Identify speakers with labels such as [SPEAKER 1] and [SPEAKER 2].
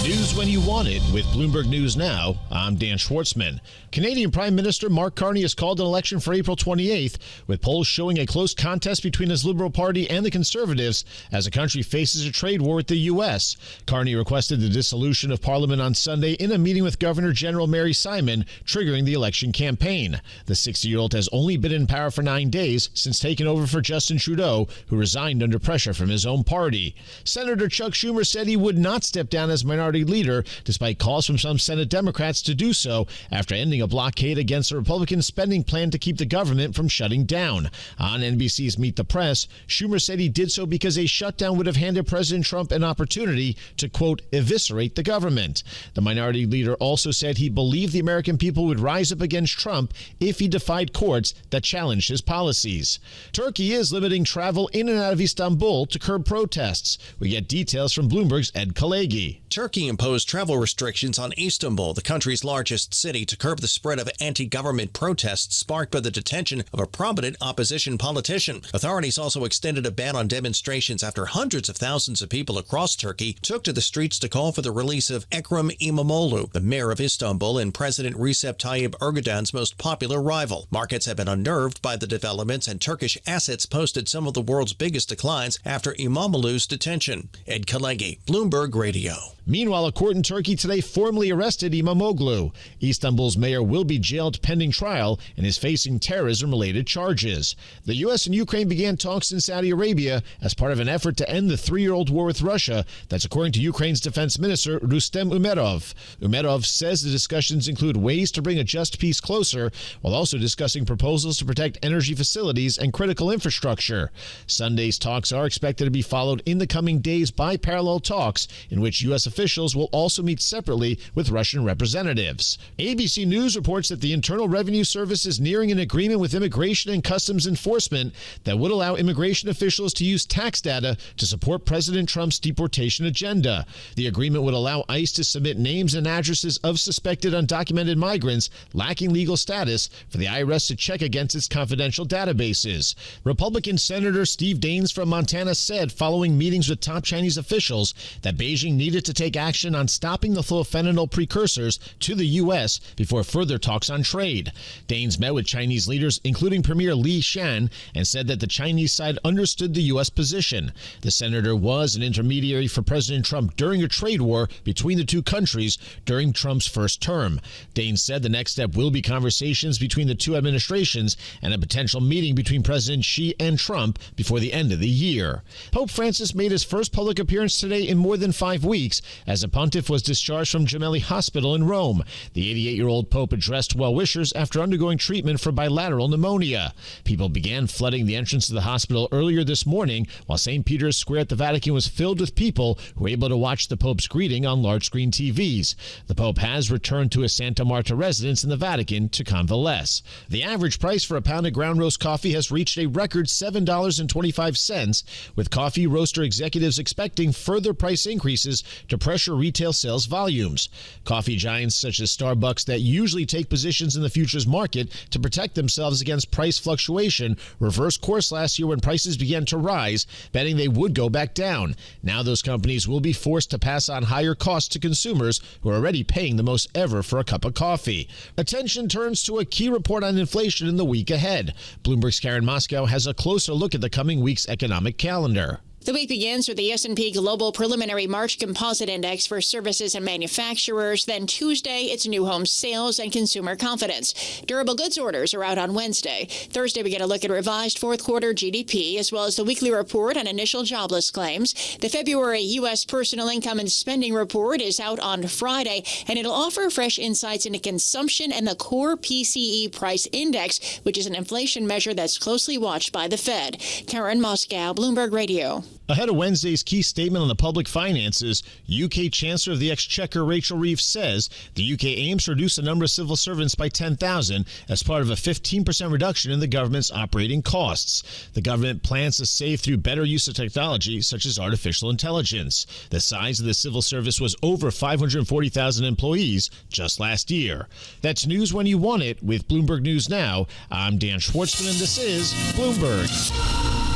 [SPEAKER 1] News when you want it with Bloomberg News Now. I'm Dan Schwartzman. Canadian Prime Minister Mark Carney has called an election for April 28th, with polls showing a close contest between his Liberal Party and the Conservatives as the country faces a trade war with the U.S. Carney requested the dissolution of Parliament on Sunday in a meeting with Governor General Mary Simon, triggering the election campaign. The 60-year-old has only been in power for 9 days since taking over for Justin Trudeau, who resigned under pressure from his own party. Senator Chuck Schumer said he would not step down as minority leader, despite calls from some Senate Democrats to do so after ending a blockade against a Republican spending plan to keep the government from shutting down. On NBC's Meet the Press, Schumer said he did so because a shutdown would have handed President Trump an opportunity to, quote, eviscerate the government. The minority leader also said he believed the American people would rise up against Trump if he defied courts that challenged his policies. Turkey is limiting travel in and out of Istanbul to curb protests. We get details from Bloomberg's Ed Kalegi.
[SPEAKER 2] Turkey imposed travel restrictions on Istanbul, the country's largest city, to curb the spread of anti-government protests sparked by the detention of a prominent opposition politician. Authorities also extended a ban on demonstrations after hundreds of thousands of people across Turkey took to the streets to call for the release of Ekrem İmamoğlu, the mayor of Istanbul and President Recep Tayyip Erdogan's most popular rival. Markets have been unnerved by the developments, and Turkish assets posted some of the world's biggest declines after İmamoğlu's detention. Ed Kalegi, Bloomberg Radio.
[SPEAKER 1] Meanwhile, a court in Turkey today formally arrested İmamoğlu. Istanbul's mayor will be jailed pending trial and is facing terrorism-related charges. The U.S. and Ukraine began talks in Saudi Arabia as part of an effort to end the 3-year-old war with Russia. That's according to Ukraine's defense minister, Rustem Umerov. Umerov says the discussions include ways to bring a just peace closer, while also discussing proposals to protect energy facilities and critical infrastructure. Sunday's talks are expected to be followed in the coming days by parallel talks in which U.S. officials will also meet separately with Russian representatives. ABC News reports that the Internal Revenue Service is nearing an agreement with Immigration and Customs Enforcement that would allow immigration officials to use tax data to support President Trump's deportation agenda. The agreement would allow ICE to submit names and addresses of suspected undocumented migrants lacking legal status for the IRS to check against its confidential databases. Republican Senator Steve Daines from Montana said following meetings with top Chinese officials that Beijing needed to take action on stopping the flow of fentanyl precursors to the U.S. before further talks on trade. Daines met with Chinese leaders, including Premier Li Shan, and said that the Chinese side understood the U.S. position. The senator was an intermediary for President Trump during a trade war between the two countries during Trump's first term. Daines said the next step will be conversations between the two administrations and a potential meeting between President Xi and Trump before the end of the year. Pope Francis made his first public appearance today in more than 5 weeks as the pontiff was discharged from Gemelli Hospital in Rome. The 88-year-old pope addressed well-wishers after undergoing treatment for bilateral pneumonia. People began flooding the entrance to the hospital earlier this morning, while St. Peter's Square at the Vatican was filled with people who were able to watch the pope's greeting on large-screen TVs. The pope has returned to his Santa Marta residence in the Vatican to convalesce. The average price for a pound of ground roast coffee has reached a record $7.25, with coffee roaster executives expecting further price increases to pressure retail sales volumes. Coffee giants such as Starbucks that usually take positions in the futures market to protect themselves against price fluctuation reversed course last year when prices began to rise, betting they would go back down. Now those companies will be forced to pass on higher costs to consumers who are already paying the most ever for a cup of coffee. Attention turns to a key report on inflation in the week ahead. Bloomberg's Karen Moscow has a closer look at the coming week's economic calendar.
[SPEAKER 3] The week begins with the S&P Global Preliminary March Composite Index for services and manufacturers. Then Tuesday, it's new home sales and consumer confidence. Durable goods orders are out on Wednesday. Thursday, we get a look at revised fourth quarter GDP, as well as the weekly report on initial jobless claims. The February U.S. Personal Income and Spending Report is out on Friday, and it'll offer fresh insights into consumption and the core PCE price index, which is an inflation measure that's closely watched by the Fed. Karen Moscow, Bloomberg Radio.
[SPEAKER 1] Ahead of Wednesday's key statement on the public finances, UK Chancellor of the Exchequer Rachel Reeves says the UK aims to reduce the number of civil servants by 10,000 as part of a 15% reduction in the government's operating costs. The government plans to save through better use of technology such as artificial intelligence. The size of the civil service was over 540,000 employees just last year. That's news when you want it with Bloomberg News Now. I'm Dan Schwartzman, and this is Bloomberg.